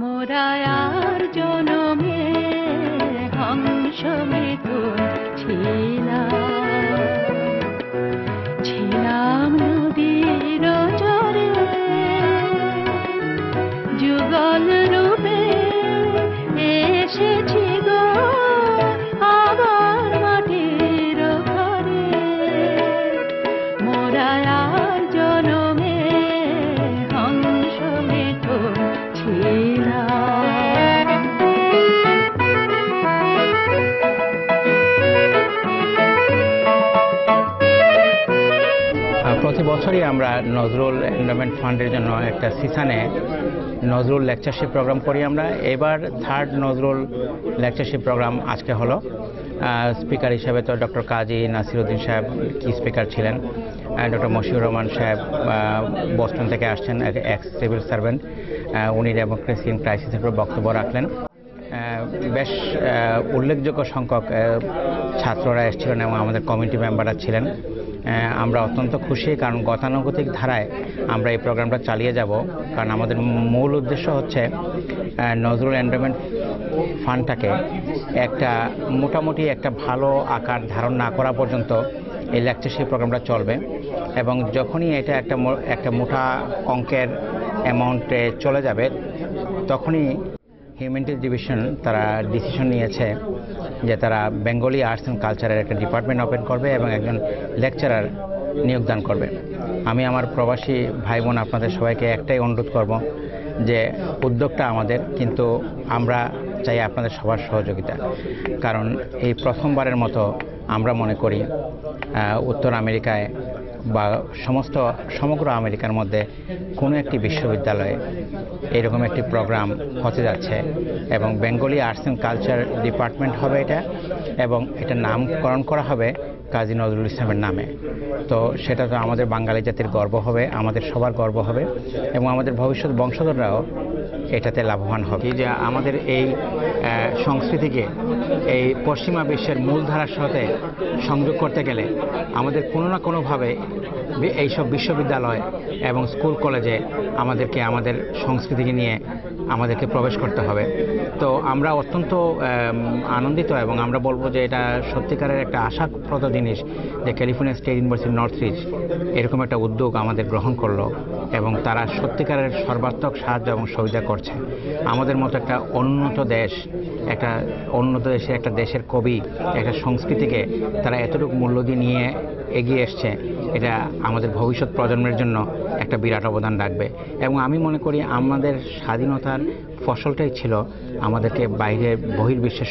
মোরায়ার জনমে হংস মিথুন ছিলাম নদীর চরে যুগল রূপে এসেছি গো আবার মাটির ঘরে মোরায়ার জনমে হংস মিথুন প্রতি বছরই আমরা নজরুল এন্ডোমেন্ট ফান্ডের জন্য একটা সিজনে নজরুল লেকচারশিপ প্রোগ্রাম করি আমরা। এবার থার্ড নজরুল লেকচারশিপ প্রোগ্রাম আজকে হলো। স্পিকার হিসেবে তো ডক্টর কাজী নাসিরউদ্দিন সাহেব কি স্পিকার ছিলেন, ডক্টর মশিউর রহমান সাহেব বস্টন থেকে আসছেন, এক্স সিভিল সার্ভেন্ট, উনি ডেমোক্রেসি ইন ক্রাইসিসের উপর বক্তব্য রাখলেন। বেশ উল্লেখযোগ্য সংখ্যক ছাত্ররা এসেছিলেন এবং আমাদের কমিটি মেম্বাররা ছিলেন। আমরা অত্যন্ত খুশি, কারণ গতানুগতিক ধারায় আমরা এই প্রোগ্রামটা চালিয়ে যাব। কারণ আমাদের মূল উদ্দেশ্য হচ্ছে নজরুল এন্ডোমেন্ট ফান্ডটাকে একটা মোটামুটি একটা ভালো আকার ধারণ না করা পর্যন্ত এই লেকচারশিপ প্রোগ্রামটা চলবে, এবং যখনই এটা একটা মোটা অঙ্কের অ্যামাউন্টে চলে যাবে তখনই হিউম্যানিটিজ ডিভিশন তারা ডিসিশন নিয়েছে যে তারা বেঙ্গলি আর্টস অ্যান্ড কালচারের একটা ডিপার্টমেন্ট ওপেন করবে এবং একজন লেকচারার নিয়োগদান করবে। আমি আমার প্রবাসী ভাই বোন আপনাদের সবাইকে একটাই অনুরোধ করব যে উদ্যোগটা আমাদের, কিন্তু আমরা চাই আপনাদের সবার সহযোগিতা। কারণ এই প্রথমবারের মতো আমরা মনে করি উত্তর আমেরিকায় বা সমগ্র আমেরিকার মধ্যে কোনো একটি বিশ্ববিদ্যালয়ে এরকম একটি প্রোগ্রাম হতে যাচ্ছে, এবং Bengali arts and culture department হবে এটা, এবং এটা নামকরণ করা হবে কাজী নজরুল ইসলামের নামে। তো সেটা তো আমাদের বাঙালি জাতির গর্ব হবে, আমাদের সবার গর্ব হবে, এবং আমাদের ভবিষ্যৎ বংশধররাও এটাতে লাভবান হবে। যে আমাদের এই সংস্কৃতিকে এই পশ্চিমা বিশ্বের মূলধারার সাথে সংযোগ করতে গেলে আমাদের কোনো না কোনোভাবে এইসব বিশ্ববিদ্যালয় এবং স্কুল কলেজে আমাদেরকে আমাদের সংস্কৃতিকে নিয়ে আমাদেরকে প্রবেশ করতে হবে। তো আমরা অত্যন্ত আনন্দিত, এবং আমরা বলবো যে এটা সত্যিকারের একটা আশাপ্রদ জিনিস যে ক্যালিফোর্নিয়া স্টেট ইউনিভার্সিটি নর্থরিজ এরকম একটা উদ্যোগ আমাদের গ্রহণ করলো, এবং তারা সত্যিকারের সর্বাত্মক সাহায্য এবং সুবিধা করছে। আমাদের মতো একটা উন্নত দেশের একটা দেশের কবি, একটা সংস্কৃতিকে তারা এতটুকু মূল্য দিয়ে নিয়ে এগিয়ে এসছে, এটা আমাদের ভবিষ্যৎ প্রজন্মের জন্য একটা বিরাট অবদান রাখবে। এবং আমি মনে করি আমাদের স্বাধীনতার ফসলটাই ছিল আমাদেরকে বাইরে বহির্বিশ্বে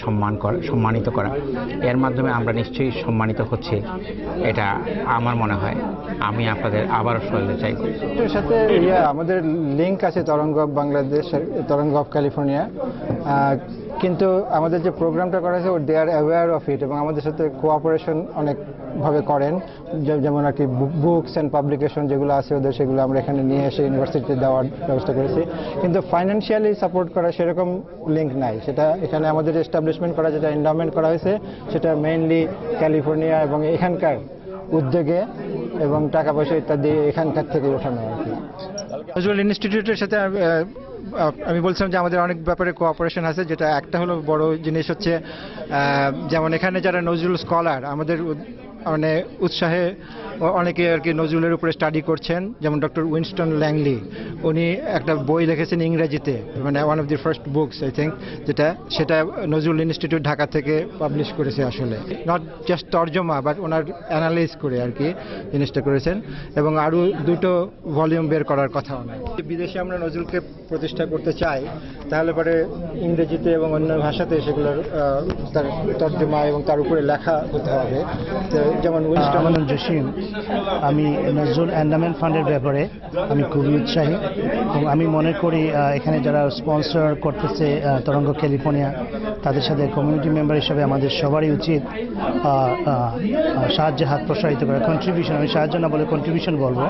সম্মানিত করা। এর মাধ্যমে আমরা নিশ্চয়ই সম্মানিত হচ্ছি, এটা আমার মনে হয়। আমি আপনাদের আবারও বলতে চাই এর সাথে আমাদের লিঙ্ক আছে তরঙ্গ অফ বাংলাদেশ, তরঙ্গ অফ ক্যালিফোর্নিয়া, কিন্তু আমাদের যে প্রোগ্রামটা করা হয়েছে দে আর অ্যাওয়্যার অফ ইট, এবং আমাদের সাথে কোঅপারেশন অনেকভাবে করেন। যেমন আর কি বুকস অ্যান্ড পাবলিকেশন যেগুলো আছে ওদের, সেগুলো আমরা এখানে নিয়ে এসে ইউনিভার্সিটিতে দেওয়ার ব্যবস্থা করেছি। কিন্তু ফাইন্যান্সিয়ালি সাপোর্ট করা সেরকম লিঙ্ক নাই। সেটা এখানে আমাদের এস্টাবলিশমেন্ট করা, যেটা এন্ডাওমেন্ট করা হয়েছে, সেটা মেইনলি ক্যালিফোর্নিয়া এবং এখানকার উদ্যোগে এবং টাকা পয়সা ইত্যাদি এখানকার থেকে ওঠানো আর কি। নজরুল ইনস্টিটিউটের সাথে আমি বলছিলাম যে আমাদের অনেক ব্যাপারে কোঅপারেশন আছে, যেটা একটা হলো বড় জিনিস হচ্ছে যেমন এখানে যারা নজরুল স্কলার আমাদের মানে উৎসাহে অনেকে আর কি নজরুলের উপরে স্টাডি করছেন। যেমন ডক্টর উইনস্টন ল্যাংলি, উনি একটা বই লিখেছেন ইংরেজিতে, মানে one of the first books I think, সেটা নজরুল ইনস্টিটিউট ঢাকা থেকে পাবলিশ করেছে। আসলে নট জাস্ট তর্জমা, বাট ওনার অ্যানালাইজ করে আর কি জিনিসটা করেছেন, এবং আরও 2টো ভলিউম বের করার কথা ওনার। বিদেশে আমরা নজরুলকে প্রতিষ্ঠা করতে চাই, তাহলে পরে ইংরেজিতে এবং অন্য ভাষাতে সেগুলোর তার তর্জমা এবং তার উপরে লেখা হতে হবে। যেমন উইনস্টন জসিম, আমি নজরুল এন্ডাওমেন্ট ফান্ডের ব্যাপারে আমি খুবই উৎসাহী, এবং আমি মনে করি এখানে যারা স্পন্সর করতেছে তরঙ্গ ক্যালিফোর্নিয়া, তাদের সাথে কমিউনিটি মেম্বার হিসেবে আমাদের সবারই উচিত সাহায্যের হাত প্রসারিত করা। কন্ট্রিবিউশন, আমি সাহায্য না বলে কন্ট্রিবিউশন বলবো,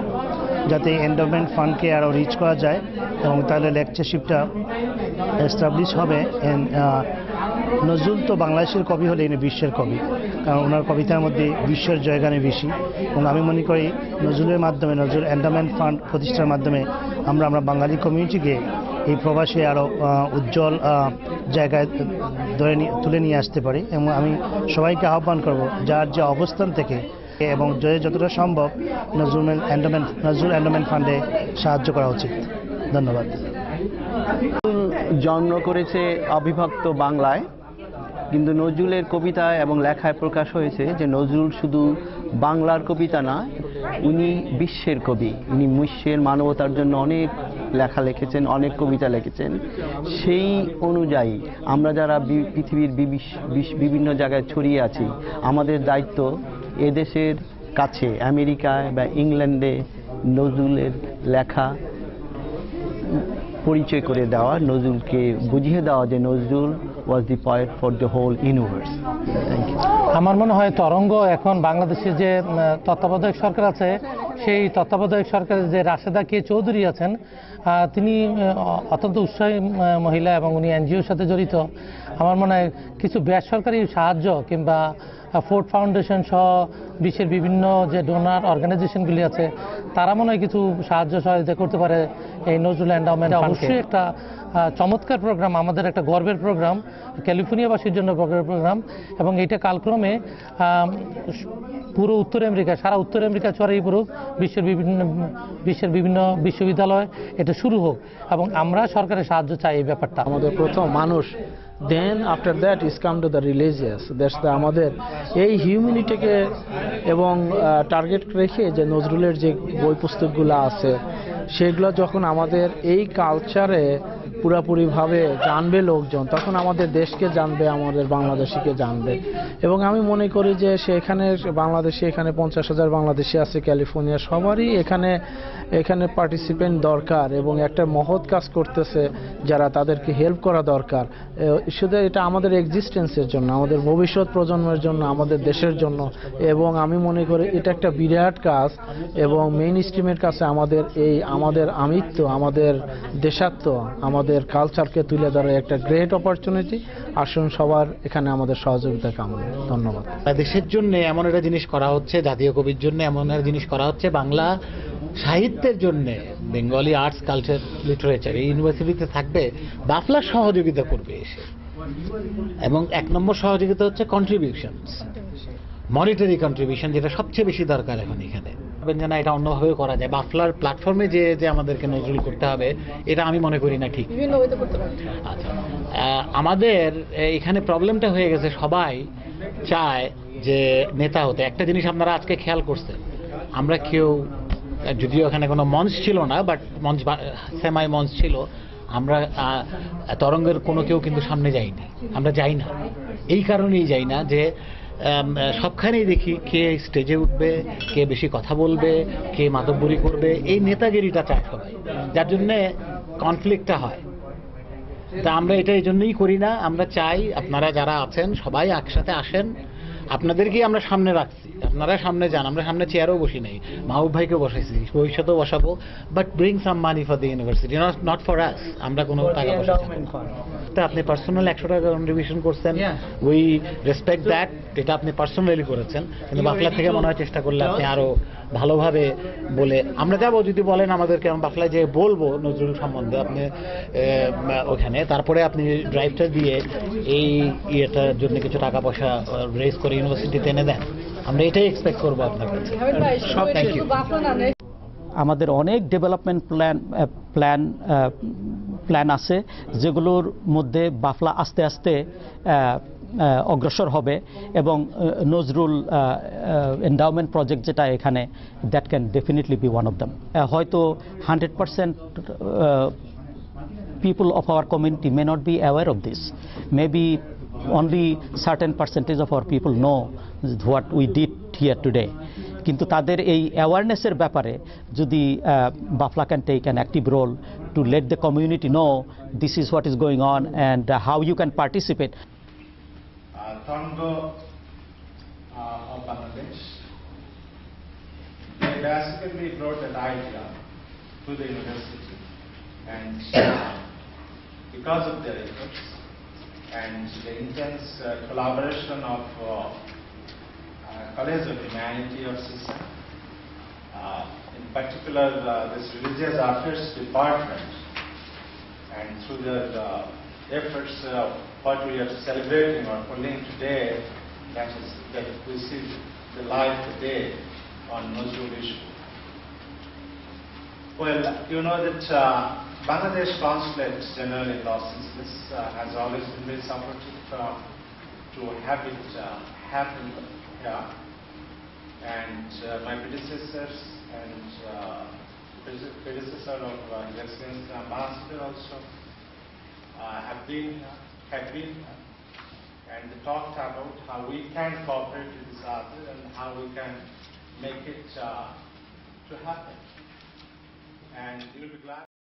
যাতে এন্ডাওমেন্ট ফান্ডকে আরও রিচ করা যায়, এবং তাহলে লেকচারশিপটা এস্টাবলিশ হবে। নজরুল তো বাংলাদেশের কবি হলে ইনি বিশ্বের কবি, কারণ ওনার কবিতার মধ্যে বিশ্বের জয়গানে বেশি। এবং আমি মনে করি নজরুলের মাধ্যমে, নজরুল এন্ডাওমেন্ট ফান্ড প্রতিষ্ঠার মাধ্যমে আমরা বাঙালি কমিউনিটিকে এই প্রবাসে আরও উজ্জ্বল জায়গায় তুলে নিয়ে আসতে পারি। এবং আমি সবাইকে আহ্বান করব যার যে অবস্থান থেকে এবং যতটা সম্ভব নজরুল এন্ডোমেন্ট ফান্ডে সাহায্য করা উচিত। ধন্যবাদ। জন্ম করেছে অবিভক্ত বাংলায়, কিন্তু নজরুলের কবিতা এবং লেখায় প্রকাশ হয়েছে যে নজরুল শুধু বাংলার কবিতা না, উনি বিশ্বের কবি। উনি বিশ্বের মানবতার জন্য অনেক লেখা লিখেছেন, অনেক কবিতা লিখেছেন। সেই অনুযায়ী আমরা যারা পৃথিবীর বিভিন্ন জায়গায় ছড়িয়ে আছি, আমাদের দায়িত্ব এদেশের কাছে আমেরিকায় বা ইংল্যান্ডে নজরুলের লেখা পরিচয় করে দেওয়া, নজরুলকে বুঝিয়ে দেওয়া যে Nazrul was the poet for the whole universe. Thank you. আমার মনে হয় তরঙ্গ এখন বাংলাদেশের যে তত্ত্বাবধায়ক সরকার আছে, সেই তত্ত্বাবধায়ক সরকারের যে রাশেদা কে চৌধুরী আছেন, তিনি অত্যন্ত উৎসাহী মহিলা এবং উনি এনজিওর সাথে জড়িত। আমার মনে হয় কিছু বেসরকারি সাহায্য কিংবা ফোর্ড ফাউন্ডেশন সহ বিশ্বের বিভিন্ন যে ডোনার অর্গানাইজেশনগুলি আছে, তারা মনে হয় কিছু সাহায্য সহযোগিতা করতে পারে এই নজরুল এন্ডাওমেন্ট। অবশ্যই একটা চমৎকার প্রোগ্রাম, আমাদের একটা গর্বের প্রোগ্রাম, ক্যালিফোর্নিয়াবাসীর জন্য গর্বের প্রোগ্রাম। এবং এটা কালক্রমে পুরো উত্তর আমেরিকা, সারা উত্তর আমেরিকা ছড়িয়ে পড়ুক, বিশ্বের বিভিন্ন বিশ্ববিদ্যালয় এটা শুরু হোক, এবং আমরা সরকারের সাহায্য চাই এই ব্যাপারটা। আমাদের প্রথম মানুষ, then after that is come to the religious. আমাদের এই হিউম্যানিটিকে এবং টার্গেট রেখে যে নজরুলের যে বই পুস্তকগুলো আছে, সেগুলো যখন আমাদের এই কালচারে পুরোপুরিভাবে জানবে লোকজন, তখন আমাদের দেশকে জানবে, আমাদের বাংলাদেশিকে জানবে। এবং আমি মনে করি যে সেখানে বাংলাদেশে এখানে 50,000 বাংলাদেশি আছে ক্যালিফোর্নিয়া, সবারই এখানে পার্টিসিপেন্ট দরকার এবং একটা মহৎ কাজ করতেছে যারা, তাদেরকে হেল্প করা দরকার। শুধু এটা আমাদের এক্সিস্টেন্সের জন্য, আমাদের ভবিষ্যৎ প্রজন্মের জন্য, আমাদের দেশের জন্য। এবং আমি মনে করি এটা একটা বিরাট কাজ এবং মেইন স্ট্রিমের কাছে আমাদের আমিত্ব, আমাদের দেশাত্ব, আমাদের কালচারকে তুলে ধরার একটা গ্রেট অপরচুনিটি। আসুন সবার এখানে আমাদের সহযোগিতা কামনা। ধন্যবাদ। দেশের জন্য এমন একটা জিনিস করা হচ্ছে, জাতীয় কবির জন্য এমন একটা জিনিস করা হচ্ছে, বাংলা সাহিত্যের জন্য, বেঙ্গলি আর্টস কালচার লিটারেচার এই ইউনিভার্সিটিতে থাকবে, বাফলার সহযোগিতা করবে এসে। এবং 1 নম্বর সহযোগিতা হচ্ছে কন্ট্রিবিউশনস, মনিটারি কন্ট্রিবিউশন, যেটা সবচেয়ে বেশি দরকার এখন এখানে। যেন এটা অন্যভাবেও করা যায়, বাফলার প্ল্যাটফর্মে যে আমাদেরকে নজরুল করতে হবে, এটা আমি মনে করি না ঠিক। আচ্ছা, আমাদের এখানে প্রবলেমটা হয়ে গেছে, সবাই চায় যে নেতা হতে। একটা জিনিস আপনারা আজকে খেয়াল করছেন, আমরা কেউ, যদিও এখানে কোনো মঞ্চ ছিল না, বাট সেমাই মঞ্চ ছিল, আমরা তরঙ্গের কোনো কেউ কিন্তু সামনে যাইনি, আমরা যাই না। এই কারণেই যাই না যে সবখানেই দেখি কে স্টেজে উঠবে, কে বেশি কথা বলবে, কে মাতব্বরি করবে, এই নেতাগিরিটা চায় সবাই, যার জন্যে কনফ্লিক্টটা হয়। তা আমরা এটা এই জন্যই করি না। আমরা চাই আপনারা যারা আছেন সবাই একসাথে আসেন, আপনাদেরকেই আমরা সামনে রাখছি, আপনারা সামনে যান। আমরা সামনে চেয়ারও বসি নাই, মাহবুব ভাইকে বসাইছি, ভবিষ্যতেও বসাবো, but bring some money for the university, not for us. আমরা কোনো টাকা পয়সা তা আপনি পার্সোনাল 100 টাকা কন্ট্রিবিউশন করছেন, উই রেসপেক্ট দ্যাট, এটা আপনি পার্সোনালি করেছেন। কিন্তু বাফলা থেকে মনে হয় চেষ্টা করলে আপনি আরো ভালোভাবে বলে, আমরা যাবো, যদি বলেন আমাদেরকে, আমি বাফলায় যে বলবো নজরুল সম্বন্ধে, আপনি ওখানে তারপরে আপনি ড্রাইভটা দিয়ে এই ইয়েটার জন্য কিছু টাকা পয়সা রেজ করে ইউনিভার্সিটিতে এনে দেন, আমরা এটাই এক্সপেক্ট করবো আপনার কাছে। Thank you. আমাদের অনেক ডেভেলপমেন্ট প্ল্যান আছে, যেগুলোর মধ্যে বাফলা আস্তে আস্তে অগ্রসর হবে, এবং নজরুল এন্ডাওমেন্ট প্রজেক্ট যেটা এখানে, that can definitely B one of them. হয়তো 100% people of our community may not be aware of this. Maybe only certain percentage of our people know what we did here today. কিন্তু তাদের এই অ্যাওয়ারনেসের ব্যাপারে যদি Bafla can take an active role to let the community know this is what is going on and how you can participate. Torongo of Bangladesh, they basically brought that idea to the university, and because of their efforts and the intense collaboration of College of Humanity of CISA, in particular this Religious Affairs Department, and through the efforts of what we are celebrating or holding today, that we see the light today on Nazrul issue. Well, you know that Bangladesh Consulate General in Los Angeles has always been very supportive to have it happen here. And my predecessors and predecessor of His Excellency the Ambassador also have been here. And they talked about how we can cooperate with each other and how we can make it to happen. And you'll be glad.